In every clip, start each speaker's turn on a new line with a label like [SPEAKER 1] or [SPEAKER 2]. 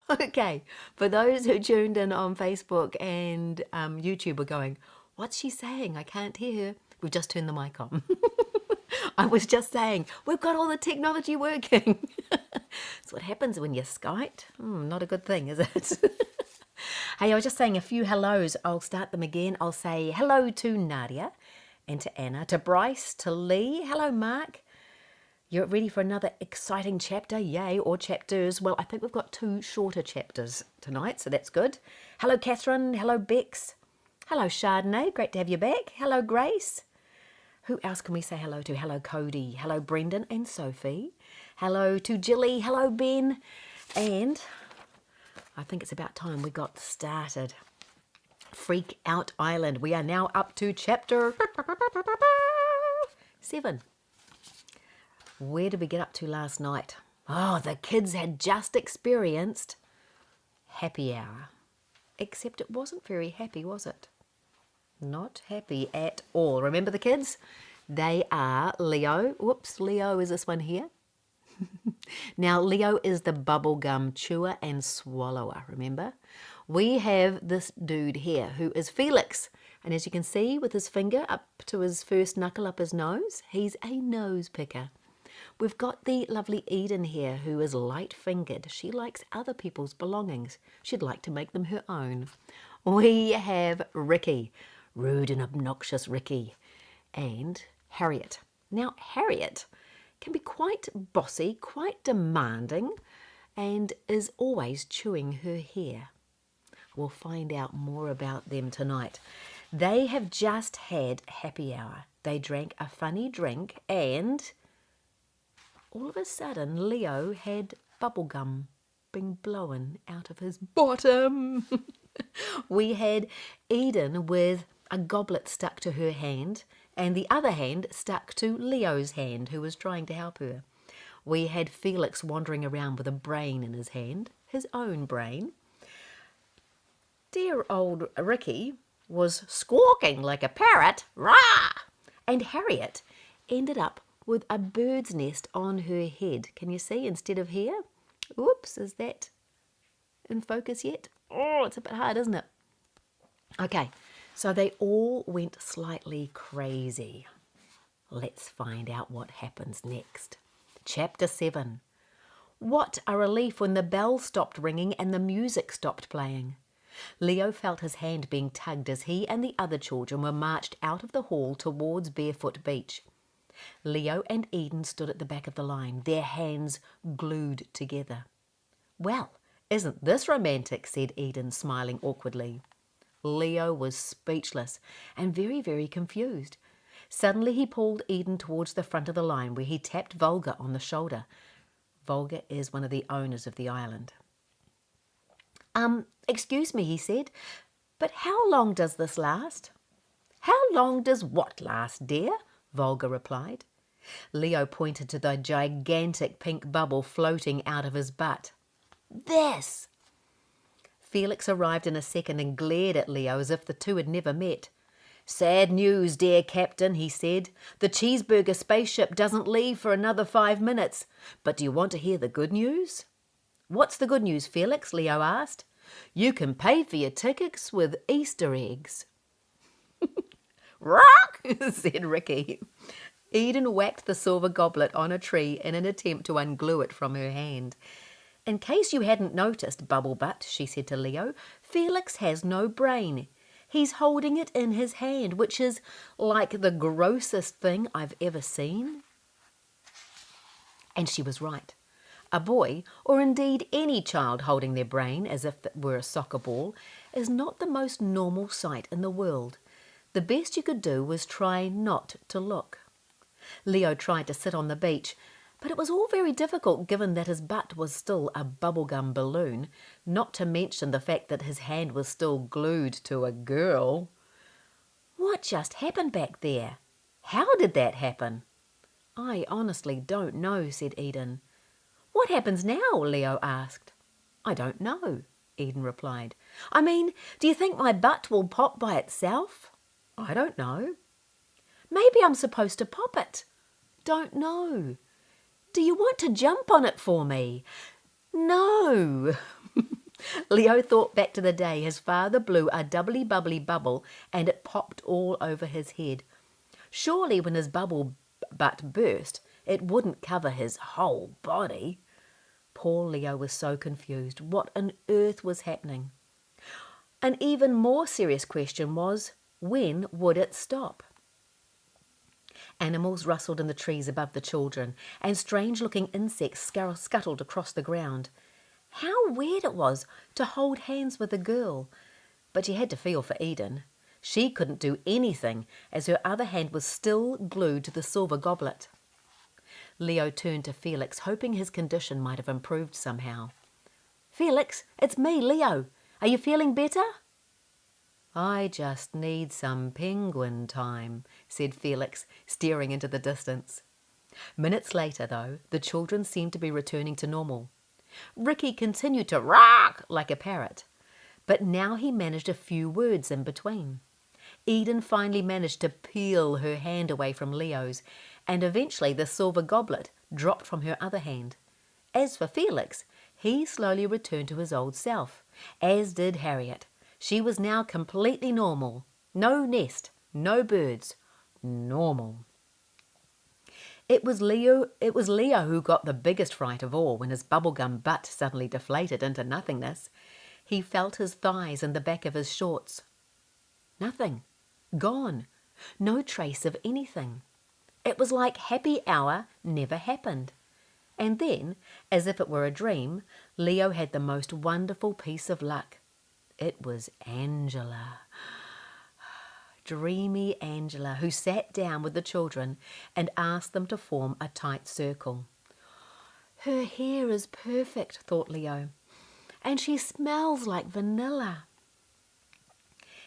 [SPEAKER 1] Okay, for those who tuned in on Facebook and YouTube are going, what's she saying? I can't hear her. We've just turned the mic on. I was just saying, we've got all the technology working. That's what happens when you Skype. Not a good thing, is it? Hey, I was just saying a few hellos. I'll start them again. I'll say hello to Nadia and to Anna, to Bryce, to Lee. Hello, Mark. You're ready for another exciting chapter, yay, or chapters. Well, I think we've got 2 shorter chapters tonight, so that's good. Hello, Catherine. Hello, Bex. Hello, Chardonnay. Great to have you back. Hello, Grace. Who else can we say hello to? Hello, Cody. Hello, Brendan and Sophie. Hello to Jilly. Hello, Ben. And I think it's about time we got started. Freakout Island. We are now up to chapter 7. Where did we get up to last night? Oh, the kids had just experienced happy hour. Except it wasn't very happy, was it? Not happy at all. Remember the kids? They are Leo. Whoops, Leo is this one here. Now, Leo is the bubblegum chewer and swallower, remember? We have this dude here who is Felix. And as you can see with his finger up to his first knuckle up his nose, he's a nose picker. We've got the lovely Eden here who is light-fingered. She likes other people's belongings. She'd like to make them her own. We have Ricky, rude and obnoxious Ricky, and Harriet. Now, Harriet can be quite bossy, quite demanding, and is always chewing her hair. We'll find out more about them tonight. They have just had happy hour. They drank a funny drink and all of a sudden Leo had bubblegum being blown out of his bottom. We had Eden with a goblet stuck to her hand and the other hand stuck to Leo's hand, who was trying to help her. We had Felix wandering around with a brain in his hand, his own brain. Dear old Ricky was squawking like a parrot, rah! And Harriet ended up with a bird's nest on her head. Can you see instead of hair? Oops, is that in focus yet? Oh, it's a bit hard, isn't it? Okay, so they all went slightly crazy. Let's find out what happens next. Chapter 7. What a relief when the bell stopped ringing and the music stopped playing. Leo felt his hand being tugged as he and the other children were marched out of the hall towards Barefoot Beach. Leo and Eden stood at the back of the line, their hands glued together. Well, isn't this romantic, said Eden, smiling awkwardly. Leo was speechless and very, very confused. Suddenly he pulled Eden towards the front of the line where he tapped Volga on the shoulder. Volga is one of the owners of the island. Excuse me, he said, but how long does this last? How long does what last, dear? Volga replied. Leo pointed to the gigantic pink bubble floating out of his butt. This! Felix arrived in a second and glared at Leo as if the two had never met. Sad news, dear Captain, he said. The cheeseburger spaceship doesn't leave for another 5 minutes. But do you want to hear the good news? What's the good news, Felix? Leo asked. You can pay for your tickets with Easter eggs. Rock, said Ricky. Eden whacked the silver goblet on a tree in an attempt to unglue it from her hand. In case you hadn't noticed, Bubblebutt, she said to Leo, Felix has no brain. He's holding it in his hand, which is like the grossest thing I've ever seen. And she was right. A boy, or indeed any child holding their brain as if it were a soccer ball, is not the most normal sight in the world. The best you could do was try not to look. Leo tried to sit on the beach, but it was all very difficult given that his butt was still a bubblegum balloon, not to mention the fact that his hand was still glued to a girl. What just happened back there? How did that happen? I honestly don't know, said Eden. What happens now? Leo asked. I don't know, Eden replied. I mean, do you think my butt will pop by itself? I don't know. Maybe I'm supposed to pop it. Don't know. Do you want to jump on it for me? No. Leo thought back to the day his father blew a doubly bubbly bubble and it popped all over his head. Surely when his bubble butt burst, it wouldn't cover his whole body. Poor Leo was so confused. What on earth was happening? An even more serious question was, when would it stop? Animals rustled in the trees above the children, and strange-looking insects scuttled across the ground. How weird it was to hold hands with a girl. But you had to feel for Eden. She couldn't do anything, as her other hand was still glued to the silver goblet. Leo turned to Felix, hoping his condition might have improved somehow. "Felix, it's me, Leo. Are you feeling better?" "I just need some penguin time," said Felix, staring into the distance. Minutes later, though, the children seemed to be returning to normal. Ricky continued to rock like a parrot, but now he managed a few words in between. Eden finally managed to peel her hand away from Leo's, and eventually the silver goblet dropped from her other hand. As for Felix, he slowly returned to his old self, as did Harriet. She was now completely normal. No nest, no birds. Normal. It was Leo who got the biggest fright of all when his bubblegum butt suddenly deflated into nothingness. He felt his thighs and the back of his shorts. Nothing. Gone. No trace of anything. It was like happy hour never happened. And then, as if it were a dream, Leo had the most wonderful piece of luck. It was Angela. Dreamy Angela, who sat down with the children and asked them to form a tight circle. "Her hair is perfect," thought Leo, "and she smells like vanilla."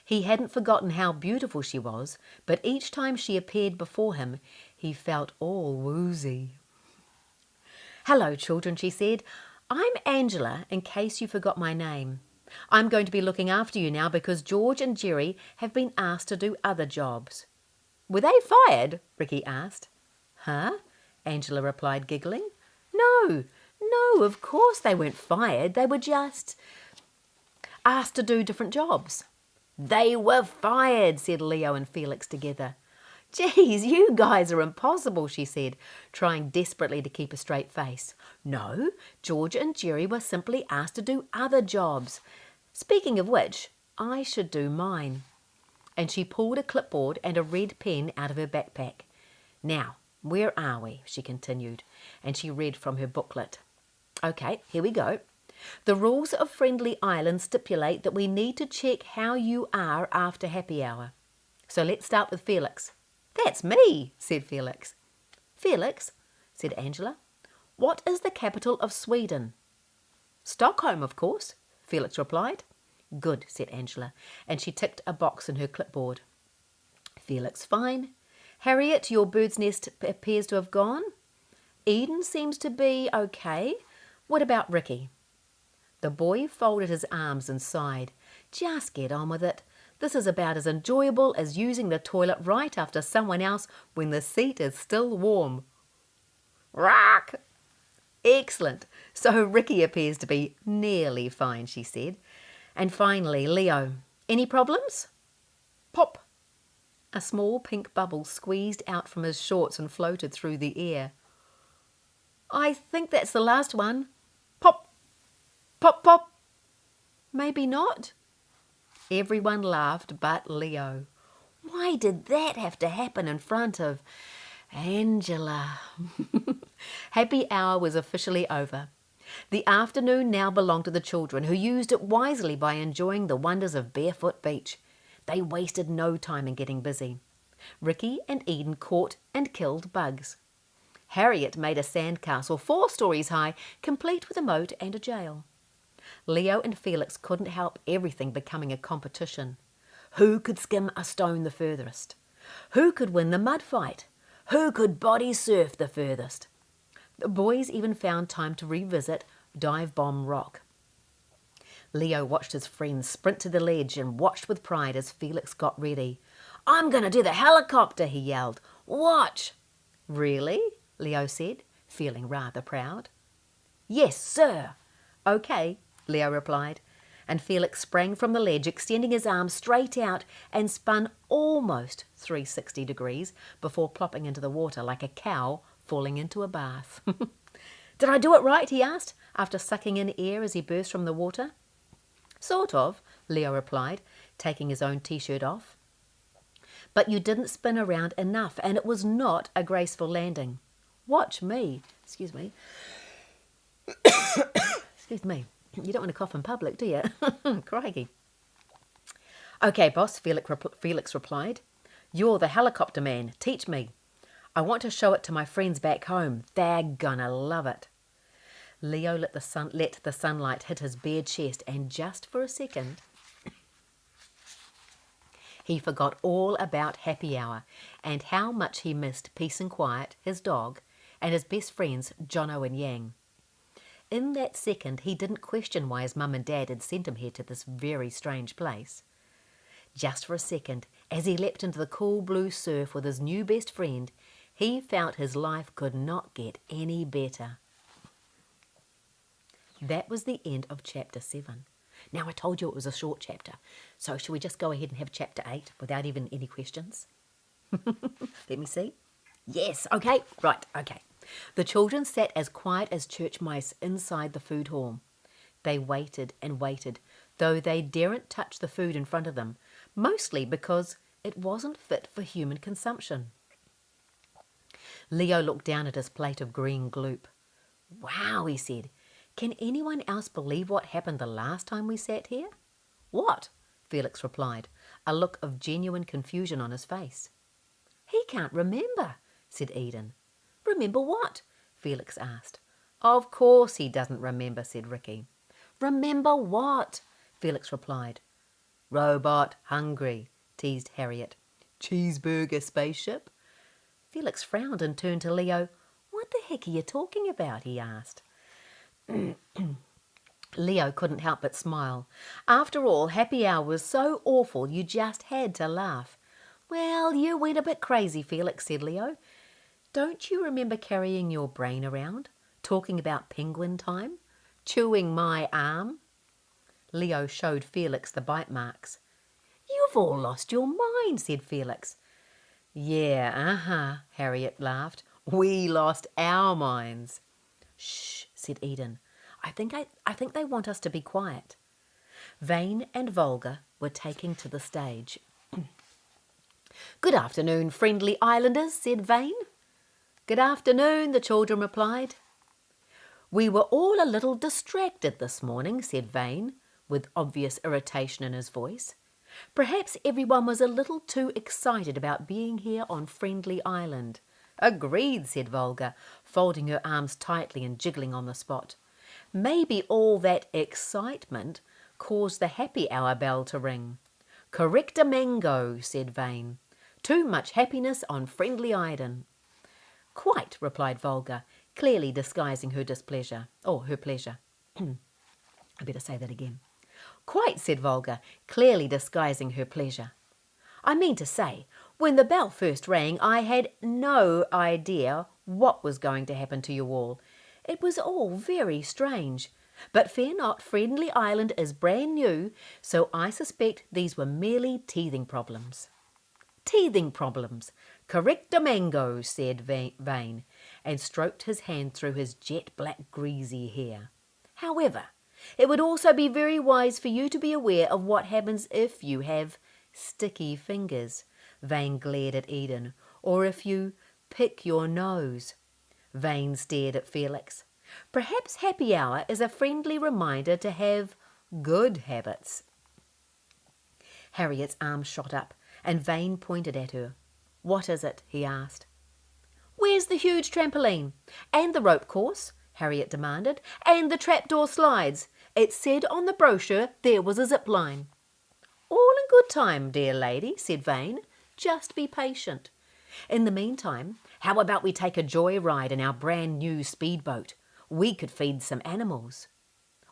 [SPEAKER 1] He hadn't forgotten how beautiful she was, but each time she appeared before him, he felt all woozy. "Hello, children," she said. "I'm Angela, in case you forgot my name. I'm going to be looking after you now because George and Jerry have been asked to do other jobs." "Were they fired?" Ricky asked. "Huh?" Angela replied, giggling. No, of course they weren't fired. They were just asked to do different jobs." "They were fired," said Leo and Felix together. "Geez, you guys are impossible," she said, trying desperately to keep a straight face. "No, George and Jerry were simply asked to do other jobs. Speaking of which, I should do mine." And she pulled a clipboard and a red pen out of her backpack. "Now, where are we?" she continued, and she read from her booklet. "Okay, here we go. The rules of Friendly Island stipulate that we need to check how you are after happy hour. So let's start with Felix." "That's me," said Felix. "Felix," said Angela, "what is the capital of Sweden?" "Stockholm, of course," Felix replied. "Good," said Angela, and she ticked a box in her clipboard. "Felix, fine. Harriet, your bird's nest appears to have gone. Eden seems to be okay. What about Ricky?" The boy folded his arms and sighed. "Just get on with it. This is about as enjoyable as using the toilet right after someone else when the seat is still warm." "Rock!" "Excellent. So Ricky appears to be nearly fine," she said. "And finally, Leo, any problems?" Pop! A small pink bubble squeezed out from his shorts and floated through the air. "I think that's the last one. Pop! Pop, pop! Maybe not." Everyone laughed but Leo. Why did that have to happen in front of Angela? Happy hour was officially over. The afternoon now belonged to the children, who used it wisely by enjoying the wonders of Barefoot Beach. They wasted no time in getting busy. Ricky and Eden caught and killed bugs. Harriet made a sandcastle 4 stories high, complete with a moat and a jail. Leo and Felix couldn't help everything becoming a competition. Who could skim a stone the furthest? Who could win the mud fight? Who could body surf the furthest? The boys even found time to revisit Dive Bomb Rock. Leo watched his friends sprint to the ledge and watched with pride as Felix got ready. "I'm going to do the helicopter," he yelled. "Watch." "Really?" Leo said, feeling rather proud. "Yes, sir." "Okay," Leo replied. And Felix sprang from the ledge, extending his arms straight out, and spun almost 360 degrees before plopping into the water like a cow falling into a bath. "Did I do it right?" he asked, after sucking in air as he burst from the water. "Sort of," Leo replied, taking his own t-shirt off. "But you didn't spin around enough, and it was not a graceful landing. Watch me." Excuse me. Excuse me. You don't want to cough in public, do you? Crikey. "Okay, boss," Felix replied. "You're the helicopter man. Teach me. I want to show it to my friends back home. They're gonna love it." Leo let the sunlight hit his bare chest, and just for a second, he forgot all about happy hour and how much he missed Peace and Quiet, his dog, and his best friends, Jono and Yang. In that second, he didn't question why his mum and dad had sent him here to this very strange place. Just for a second, as he leapt into the cool blue surf with his new best friend, he felt his life could not get any better. That was the end of chapter 7. Now, I told you it was a short chapter, so should we just go ahead and have chapter 8 without even any questions? Let me see. Yes, okay, right, okay. The children sat as quiet as church mice inside the food hall. They waited and waited, though they daren't touch the food in front of them, mostly because it wasn't fit for human consumption. Leo looked down at his plate of green gloop. "Wow," he said. "Can anyone else believe what happened the last time we sat here?" "What?" Felix replied, a look of genuine confusion on his face. "He can't remember," said Eden. "Remember what?" Felix asked. "Of course he doesn't remember," said Ricky. "Remember what?" Felix replied. "Robot hungry," teased Harriet. "Cheeseburger spaceship?" Felix frowned and turned to Leo. "What the heck are you talking about?" he asked. Leo couldn't help but smile. After all, happy hour was so awful you just had to laugh. "Well, you went a bit crazy, Felix," said Leo. "Don't you remember carrying your brain around, talking about penguin time, chewing my arm?" Leo showed Felix the bite marks. "You've all lost your mind," said Felix. "Yeah, Harriet laughed. "We lost our minds." "Shh," said Eden. I think they want us to be quiet." Vane and Volga were taking to the stage. "Good afternoon, friendly islanders," said Vane. "Good afternoon," the children replied. "We were all a little distracted this morning," said Vane, with obvious irritation in his voice. "Perhaps everyone was a little too excited about being here on Friendly Island." "Agreed," said Volga, folding her arms tightly and jiggling on the spot. "Maybe all that excitement caused the happy hour bell to ring." "Correctamango," said Vane. "Too much happiness on Friendly Island." "Quite," replied Volga, clearly disguising her displeasure, or her pleasure. I better say that again. "Quite," said Volga, clearly disguising her pleasure. "I mean to say, when the bell first rang, I had no idea what was going to happen to you all. It was all very strange. But fear not, Friendly Island is brand new, so I suspect these were merely teething problems." "Teething problems. Correctamango," said Vane, and stroked his hand through his jet black greasy hair. "However, it would also be very wise for you to be aware of what happens if you have sticky fingers," Vane glared at Eden, "or if you pick your nose." Vane stared at Felix. "Perhaps happy hour is a friendly reminder to have good habits." Harriet's arm shot up, and Vane pointed at her. "What is it?" he asked. "Where's the huge trampoline? And the rope course?" Harriet demanded. "And the trapdoor slides? It said on the brochure there was a zip line." "All in good time, dear lady," said Vane. "Just be patient. In the meantime, how about we take a joy ride in our brand new speedboat? We could feed some animals."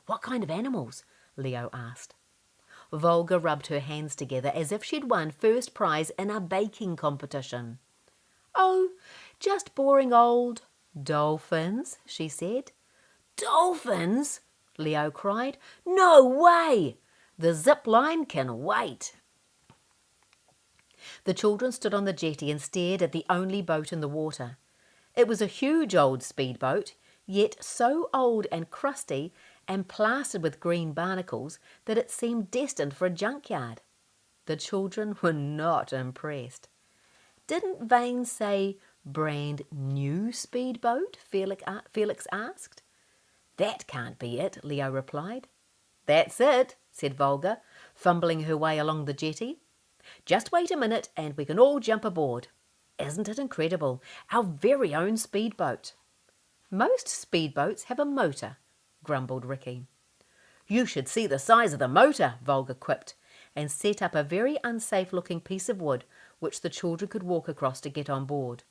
[SPEAKER 1] "What kind of animals?" Leo asked. Volga rubbed her hands together as if she'd won first prize in a baking competition. "Oh, just boring old dolphins," she said. "Dolphins?" Leo cried. "No way!" The zip line can wait. The children stood on the jetty and stared at the only boat in the water. It was a huge old speedboat, yet so old and crusty and plastered with green barnacles that it seemed destined for a junkyard. The children were not impressed. Didn't Vane say brand new speedboat? Felix asked. That can't be it, Leo replied. That's it, said Volga, fumbling her way along the jetty. Just wait a minute and we can all jump aboard. Isn't it incredible? Our very own speedboat. Most speedboats have a motor, grumbled Ricky. You should see the size of the motor, Volga quipped, and set up a very unsafe-looking piece of wood which the children could walk across to get on board.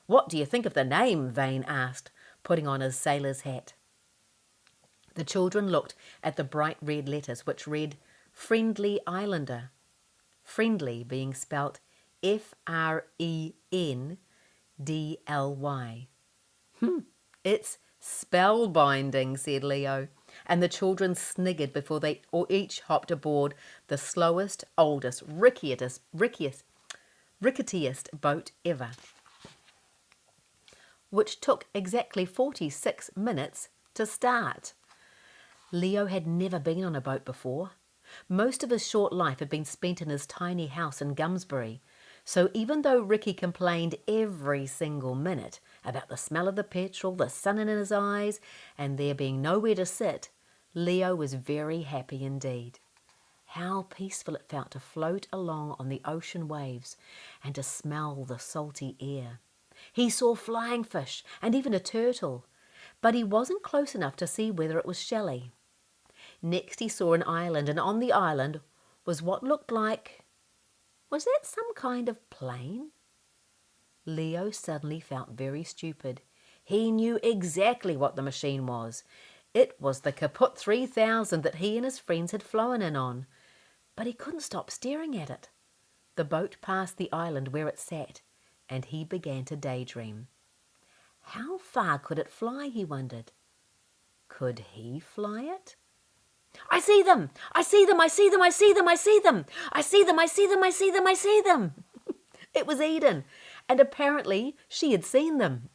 [SPEAKER 1] What do you think of the name? Vane asked, putting on his sailor's hat. The children looked at the bright red letters which read Friendly Islander, friendly being spelt Frendly. It's spellbinding, said Leo, and the children sniggered before they each hopped aboard the slowest, oldest, ricketiest boat ever, which took exactly 46 minutes to start. Leo had never been on a boat before. Most of his short life had been spent in his tiny house in Gumsbury, so even though Ricky complained every single minute about the smell of the petrol, the sun in his eyes, and there being nowhere to sit, Leo was very happy indeed. How peaceful it felt to float along on the ocean waves and to smell the salty air. He saw flying fish and even a turtle, but he wasn't close enough to see whether it was Shelley. Next he saw an island, and on the island was what looked like... Was that some kind of plane? Leo suddenly felt very stupid. He knew exactly what the machine was. It was the Kaput 3000 that he and his friends had flown in on. But he couldn't stop staring at it. The boat passed the island where it sat, and he began to daydream. How far could it fly, he wondered. Could he fly it? I see them! I see them! I see them! I see them! I see them! I see them! I see them! I see them! I see them! It was Eden, and apparently she had seen them.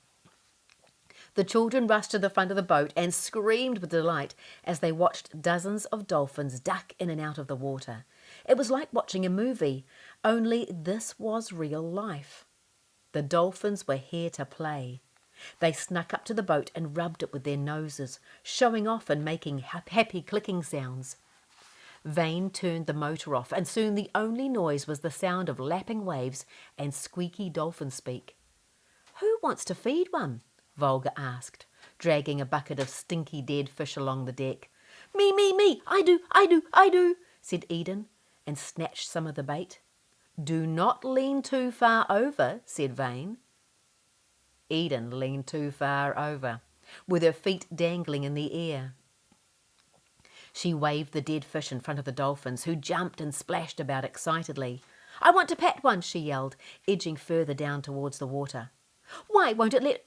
[SPEAKER 1] The children rushed to the front of the boat and screamed with delight as they watched dozens of dolphins duck in and out of the water. It was like watching a movie, only this was real life. The dolphins were here to play. They snuck up to the boat and rubbed it with their noses, showing off and making happy clicking sounds. Vane turned the motor off, and soon the only noise was the sound of lapping waves and squeaky dolphin speak. Who wants to feed one? Volga asked, dragging a bucket of stinky dead fish along the deck. Me, me, me, I do, said Eden, and snatched some of the bait. Do not lean too far over, said Vane. Eden leaned too far over, with her feet dangling in the air. She waved the dead fish in front of the dolphins, who jumped and splashed about excitedly. I want to pet one, she yelled, edging further down towards the water. Why won't it let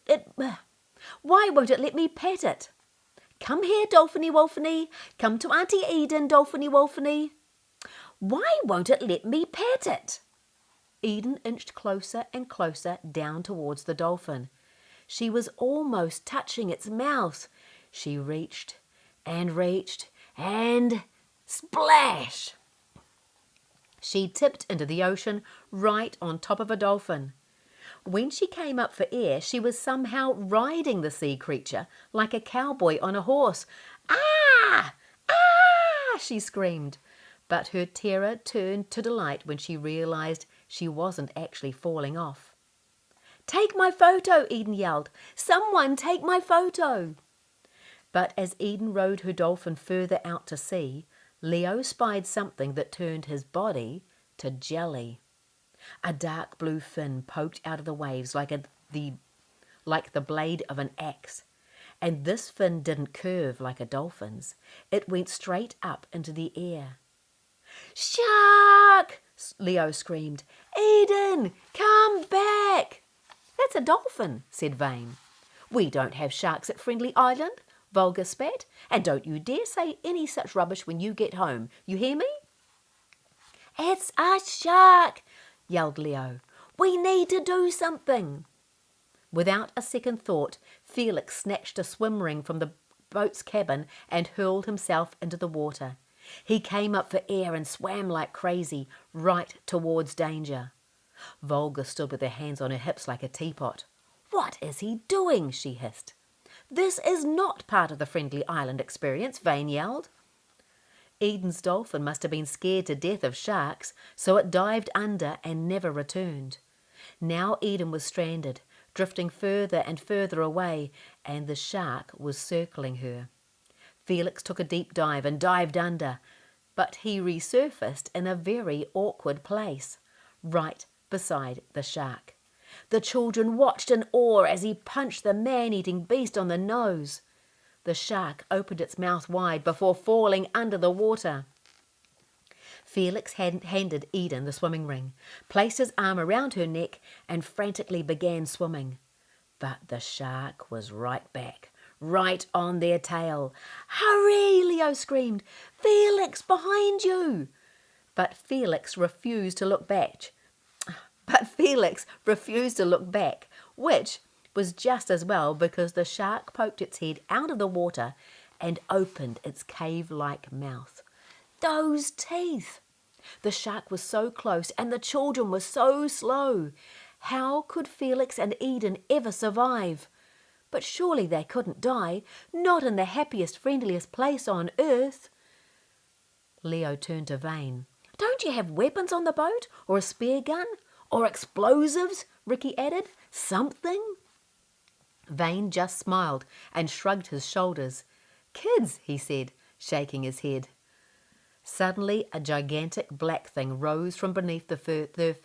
[SPEAKER 1] me pet it? Come here, Dolphiny Wolfiny. Come to Auntie Eden, Dolphiny Wolfiny. Why won't it let me pet it? Eden inched closer and closer down towards the dolphin. She was almost touching its mouth. She reached and splash! She tipped into the ocean right on top of a dolphin. When she came up for air, she was somehow riding the sea creature like a cowboy on a horse. Ah! Ah! She screamed. But her terror turned to delight when she realized she wasn't actually falling off. Take my photo, Eden yelled. Someone take my photo. But as Eden rode her dolphin further out to sea, Leo spied something that turned his body to jelly. A dark blue fin poked out of the waves like the blade of an axe. And this fin didn't curve like a dolphin's. It went straight up into the air. Shark! Leo screamed. Eden, come back! That's a dolphin, said Vane. We don't have sharks at Friendly Island, Volga spat. "And don't you dare say any such rubbish when you get home. You hear me?" "It's a shark!" yelled Leo. "We need to do something." Without a second thought, Felix snatched a swim ring from the boat's cabin and hurled himself into the water. He came up for air and swam like crazy, right towards danger. Volga stood with her hands on her hips like a teapot. "What is he doing?" she hissed. "This is not part of the Friendly Island experience," Vane yelled. Eden's dolphin must have been scared to death of sharks, so it dived under and never returned. Now Eden was stranded, drifting further and further away, and the shark was circling her. Felix took a deep dive and dived under, but he resurfaced in a very awkward place, right beside the shark. The children watched in awe as he punched the man-eating beast on the nose. The shark opened its mouth wide before falling under the water. Felix handed Eden the swimming ring, placed his arm around her neck, and frantically began swimming. But the shark was right back, right on their tail. "Hurry!" Leo screamed. "Felix, behind you!" But Felix refused to look back. Which was just as well, because the shark poked its head out of the water and opened its cave-like mouth. Those teeth! The shark was so close and the children were so slow. How could Felix and Eden ever survive? But surely they couldn't die, not in the happiest, friendliest place on earth. Leo turned to Vane. "Don't you have weapons on the boat, or a spear gun, or explosives?" Ricky added. "Something?" Vane just smiled and shrugged his shoulders. "Kids," he said, shaking his head. Suddenly, a gigantic black thing rose from beneath the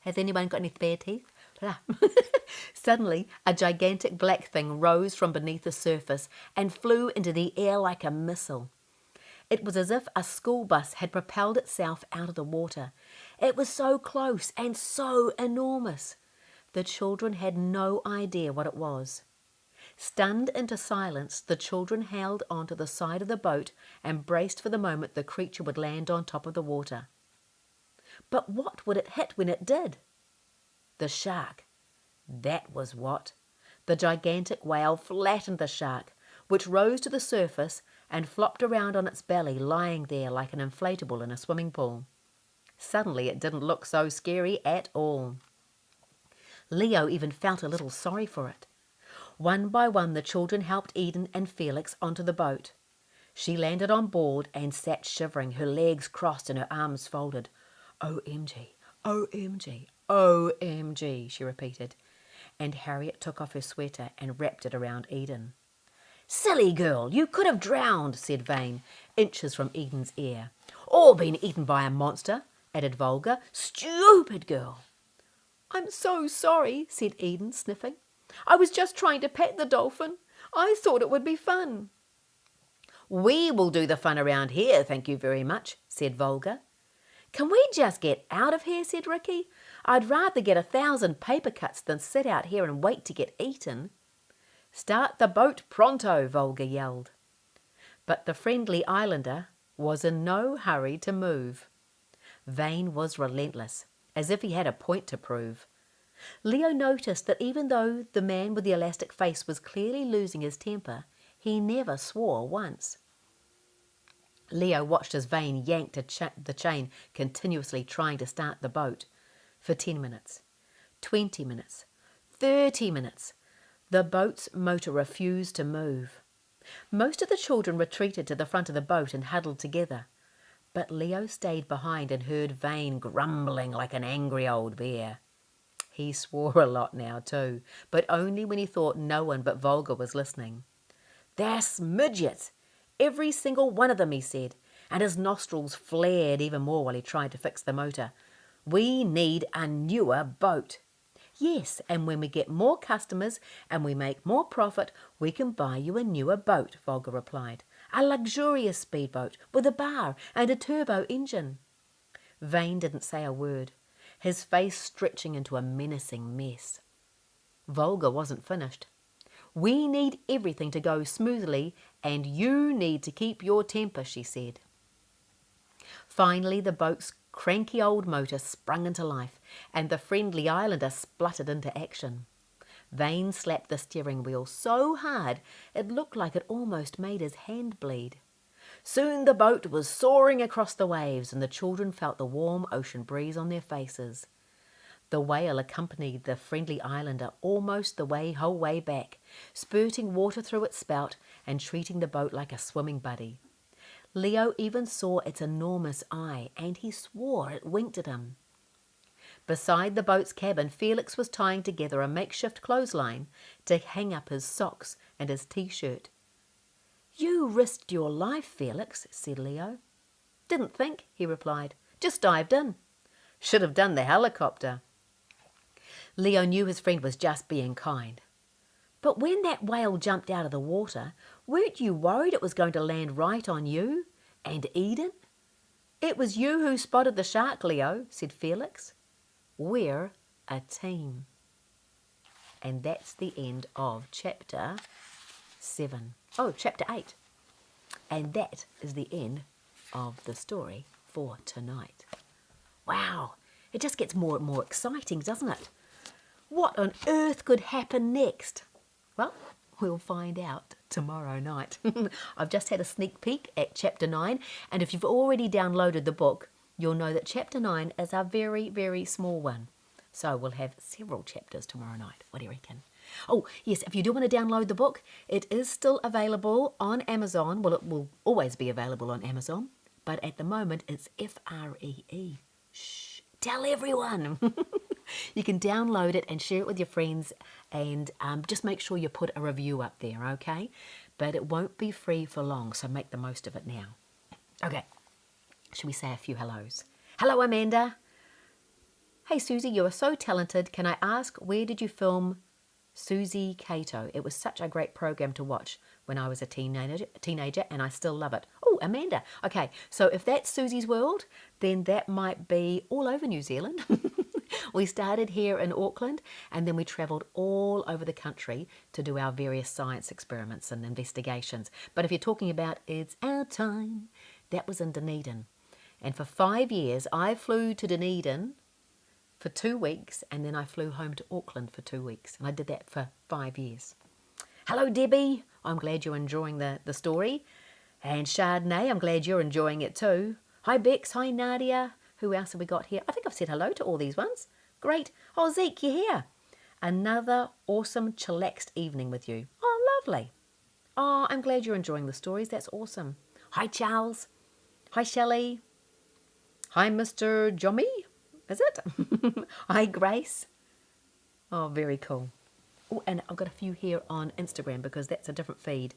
[SPEAKER 1] Has anyone got any spare teeth? Suddenly, a gigantic black thing rose from beneath the surface and flew into the air like a missile. It was as if a school bus had propelled itself out of the water. It was so close and so enormous. The children had no idea what it was. Stunned into silence, the children held onto the side of the boat and braced for the moment the creature would land on top of the water. But what would it hit when it did? The shark. That was what. The gigantic whale flattened the shark, which rose to the surface and flopped around on its belly, lying there like an inflatable in a swimming pool. Suddenly it didn't look so scary at all. Leo even felt a little sorry for it. One by one the children helped Eden and Felix onto the boat. She landed on board and sat shivering, her legs crossed and her arms folded. "OMG, OMG, OMG," she repeated, and Harriet took off her sweater and wrapped it around Eden. "Silly girl, you could have drowned," said Vane, inches from Eden's ear. "Or been eaten by a monster," added Volga. "Stupid girl." "I'm so sorry," said Eden, sniffing. "I was just trying to pet the dolphin. I thought it would be fun." "We will do the fun around here, thank you very much," said Volga. "Can we just get out of here?" said Ricky. "I'd rather get 1,000 paper cuts than sit out here and wait to get eaten." "Start the boat pronto," Volga yelled. But the Friendly Islander was in no hurry to move. Vane was relentless, as if he had a point to prove. Leo noticed that even though the man with the elastic face was clearly losing his temper, he never swore once. Leo watched as Vane yanked the chain, continuously trying to start the boat. For 10 minutes, 20 minutes, 30 minutes. The boat's motor refused to move. Most of the children retreated to the front of the boat and huddled together. But Leo stayed behind and heard Vane grumbling like an angry old bear. He swore a lot now too, but only when he thought no one but Volga was listening. "They're midgets, every single one of them," he said, and his nostrils flared even more while he tried to fix the motor. "We need a newer boat." "Yes, and when we get more customers and we make more profit, we can buy you a newer boat," Volga replied. "A luxurious speedboat with a bar and a turbo engine." Vane didn't say a word, his face stretching into a menacing mess. Volga wasn't finished. We need everything to go smoothly, and you need to keep your temper, she said. Finally, the boat's cranky old motor sprung into life, and the friendly islander spluttered into action. Vane slapped the steering wheel so hard it looked like it almost made his hand bleed. Soon the boat was soaring across the waves, and the children felt the warm ocean breeze on their faces. The whale accompanied the friendly islander almost the whole way back, spurting water through its spout and treating the boat like a swimming buddy. Leo even saw its enormous eye, and he swore it winked at him. Beside the boat's cabin, Felix was tying together a makeshift clothesline to hang up his socks and his t-shirt. "You risked your life, Felix," said Leo. "Didn't think," he replied. "Just dived in. Should have done the helicopter." Leo knew his friend was just being kind. "But when that whale jumped out of the water, weren't you worried it was going to land right on you and Eden?" "It was you who spotted the shark, Leo," said Felix. "We're a team." And that's the end of chapter 7. Oh, chapter 8. And that is the end of the story for tonight. Wow, it just gets more and more exciting, doesn't it? What on earth could happen next? Well, we'll find out tomorrow night. I've just had a sneak peek at chapter 9, and if you've already downloaded the book, you'll know that chapter 9 is a very, very small one. So we'll have several chapters tomorrow night. What do you reckon? Oh, yes, if you do want to download the book, it is still available on Amazon. Well, it will always be available on Amazon, but at the moment it's Free. Shh, tell everyone. You can download it and share it with your friends, and just make sure you put a review up there, okay? But it won't be free for long, so make the most of it now. Okay, should we say a few hellos? Hello, Amanda. "Hey, Susie, you are so talented. Can I ask, where did you film Susie Cato? It was such a great program to watch when I was a teenager, and I still love it." Oh, Amanda. Okay, so if that's Susie's World, then that might be all over New Zealand. We started here in Auckland, and then we travelled all over the country to do our various science experiments and investigations. But if you're talking about It's Our Time, that was in Dunedin. And for 5 years, I flew to Dunedin for 2 weeks, and then I flew home to Auckland for 2 weeks. And I did that for 5 years. Hello, Debbie. I'm glad you're enjoying the story. And Chardonnay, I'm glad you're enjoying it too. Hi, Bex. Hi, Nadia. Who else have we got here? I think I've said hello to all these ones. Great. Oh, Zeke, you're here. Another awesome chillaxed evening with you. Oh, lovely. Oh, I'm glad you're enjoying the stories. That's awesome. Hi, Charles. Hi, Shelley. Hi, Mr. Jommy. Is it? Hi, Grace. Oh, very cool. Oh, and I've got a few here on Instagram because that's a different feed.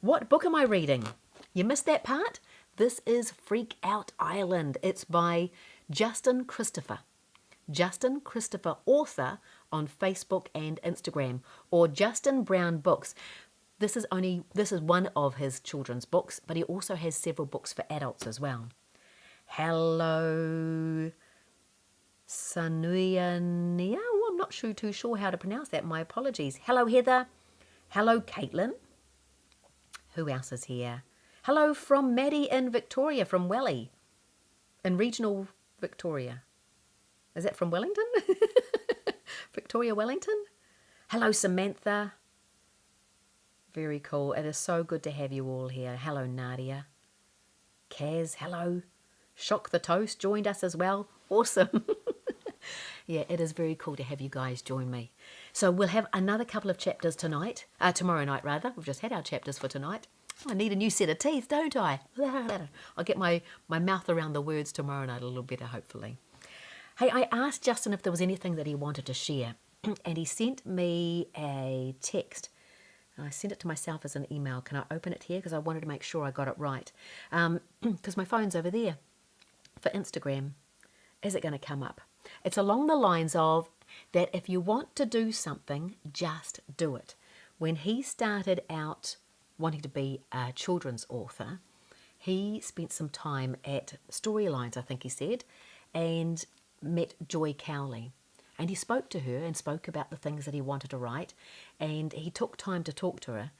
[SPEAKER 1] What book am I reading? You missed that part? This is Freakout Island. It's by Justin Christopher. Justin Christopher, author on Facebook and Instagram, or Justin Brown Books. This is one of his children's books, but he also has several books for adults as well. Hello, Sanuia. Oh, I'm not too sure how to pronounce that. My apologies. Hello, Heather. Hello, Caitlin. Who else is here? Hello from Maddie in Victoria, from Welly, in regional Victoria. Is that from Wellington? Victoria, Wellington? Hello, Samantha. Very cool. It is so good to have you all here. Hello, Nadia. Kaz, hello. Shock the Toast joined us as well. Awesome. Yeah, it is very cool to have you guys join me. So we'll have another couple of chapters tonight. Tomorrow night, rather. We've just had our chapters for tonight. I need a new set of teeth, don't I? I'll get my mouth around the words tomorrow night a little better, hopefully. Hey, I asked Justin if there was anything that he wanted to share, and he sent me a text. I sent it to myself as an email. Can I open it here? Because I wanted to make sure I got it right. Because my phone's over there for Instagram. Is it going to come up? It's along the lines of that if you want to do something, just do it. When he started out wanting to be a children's author, he spent some time at Storylines, I think he said, and met Joy Cowely, And he spoke to her and spoke about the things that he wanted to write. And he took time to talk to her.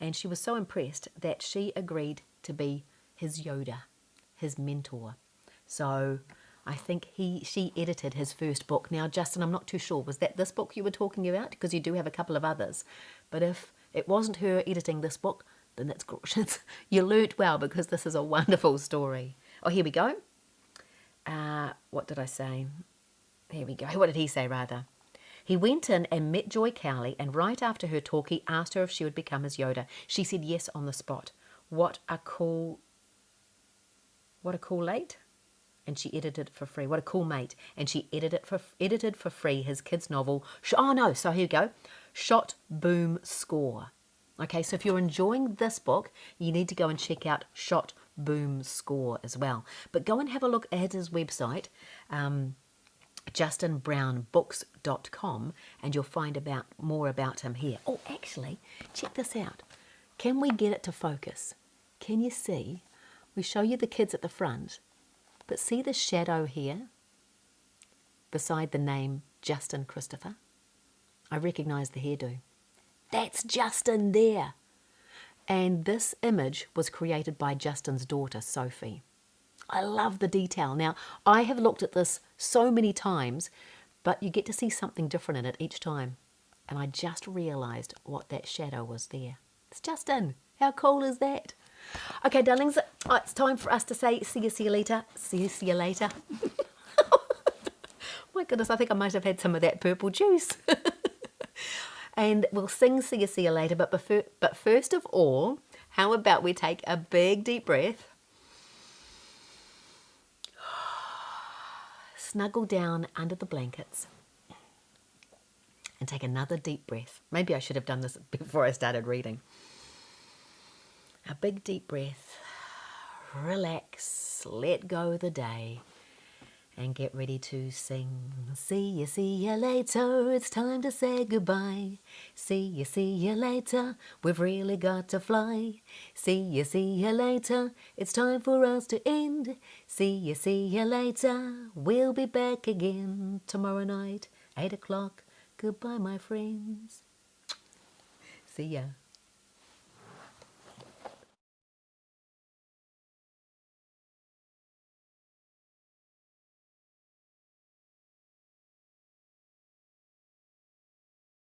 [SPEAKER 1] And she was so impressed that she agreed to be his Yoda, his mentor. So I think she edited his first book. Now, Justin, I'm not too sure. Was that this book you were talking about? Because you do have a couple of others. But if it wasn't her editing this book, then that's gorgeous. You learnt well, because this is a wonderful story. Oh, here we go. What did I say? Here we go. What did he say, rather? He went in and met Joy Cowely, and right after her talk, he asked her if she would become his Yoda. She said yes on the spot. What a cool late. And she edited it for free. What a cool mate. And she edited for free his kids' novel. Oh, no. So here we go. Shot, Boom, Score. Okay, so if you're enjoying this book, you need to go and check out Shot, Boom, Score as well. But go and have a look at his website, justinbrownbooks.com, and you'll find more about him here. Oh, actually, check this out. Can we get it to focus? Can you see? We show you the kids at the front, but see the shadow here beside the name Justin Christopher? I recognise the hairdo. That's Justin there. And this image was created by Justin's daughter, Sophie. I love the detail. Now, I have looked at this so many times, but you get to see something different in it each time. And I just realised what that shadow was there. It's Justin. How cool is that? Okay, darlings, it's time for us to say see you later. See you later. My goodness, I think I might have had some of that purple juice. And we'll sing see you later. But first of all, how about we take a big deep breath. Snuggle down under the blankets and take another deep breath. Maybe I should have done this before I started reading. A big deep breath. Relax. Let go of the day. And get ready to sing. See you later. It's time to say goodbye. See you later. We've really got to fly. See you later. It's time for us to end. See you later. We'll be back again tomorrow night, 8 o'clock. Goodbye, my friends. See ya.